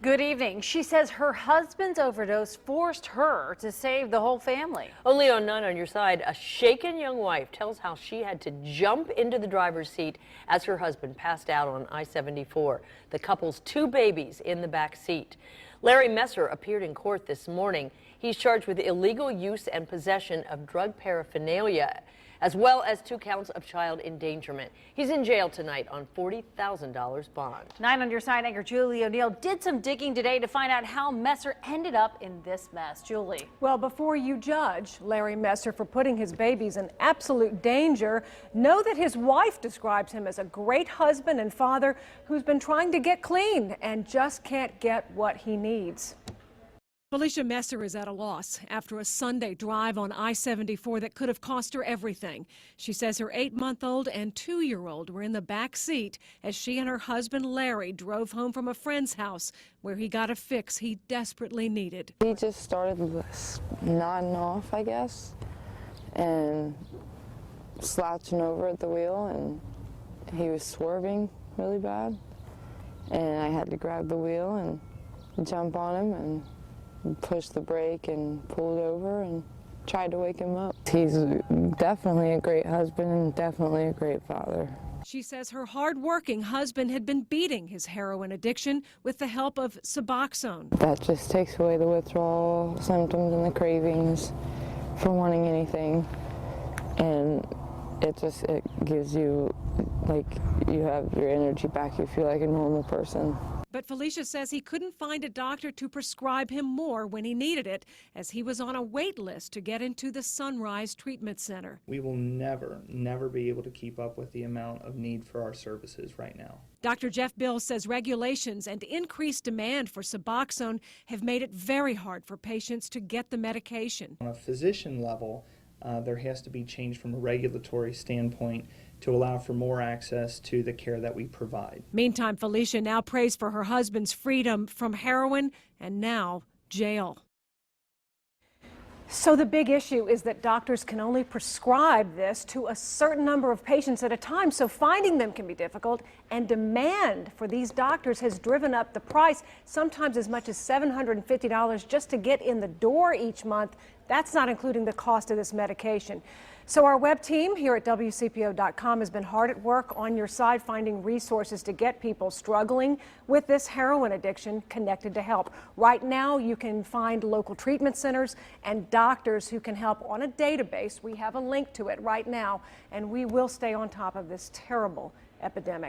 Good evening. She says her husband's overdose forced her to save the whole family. Only on 9 on your side, a shaken young wife tells how she had to jump into the driver's seat as her husband passed out on I-74. The couple's 2 babies in the back seat. Larry Messer appeared in court this morning. He's charged with illegal use and possession of drug paraphernalia, as well as 2 counts of child endangerment. He's in jail tonight on $40,000 bond. 9 on your side anchor Julie O'Neill did some digging today to find out how Messer ended up in this mess. Julie. Well, before you judge Larry Messer for putting his babies in absolute danger, know that his wife describes him as a great husband and father who's been trying to get clean and just can't get what he needs. Felicia Messer is at a loss after a Sunday drive on I-74 that could have cost her everything. She says her 8-month-old and 2-year-old were in the back seat as she and her husband Larry drove home from a friend's house where he got a fix he desperately needed. He just started nodding off, I guess, and slouching over at the wheel, and he was swerving really bad. And I had to grab the wheel and jump on him and pushed the brake and pulled over and tried to wake him up. He's definitely a great husband and definitely a great father. She says her hard-working husband had been beating his heroin addiction with the help of Suboxone. That just takes away the withdrawal symptoms and the cravings for wanting anything. And it gives you, like, you have your energy back. You feel like a normal person. But Felicia says he couldn't find a doctor to prescribe him more when he needed it, as he was on a wait list to get into the Sunrise Treatment Center. We will never be able to keep up with the amount of need for our services right now. Dr. Jeff Bill says regulations and increased demand for Suboxone have made it very hard for patients to get the medication. On a physician level, there has to be change from a regulatory standpoint to allow for more access to the care that we provide. Meantime, Felicia now prays for her husband's freedom from heroin and now jail. So the big issue is that doctors can only prescribe this to a certain number of patients at a time, so finding them can be difficult, and demand for these doctors has driven up the price, sometimes as much as $750 just to get in the door each month. That's not including the cost of this medication. So our web team here at WCPO.com has been hard at work on your side, finding resources to get people struggling with this heroin addiction connected to help. Right now, you can find local treatment centers and doctors who can help on a database. We have a link to it right now, and we will stay on top of this terrible epidemic.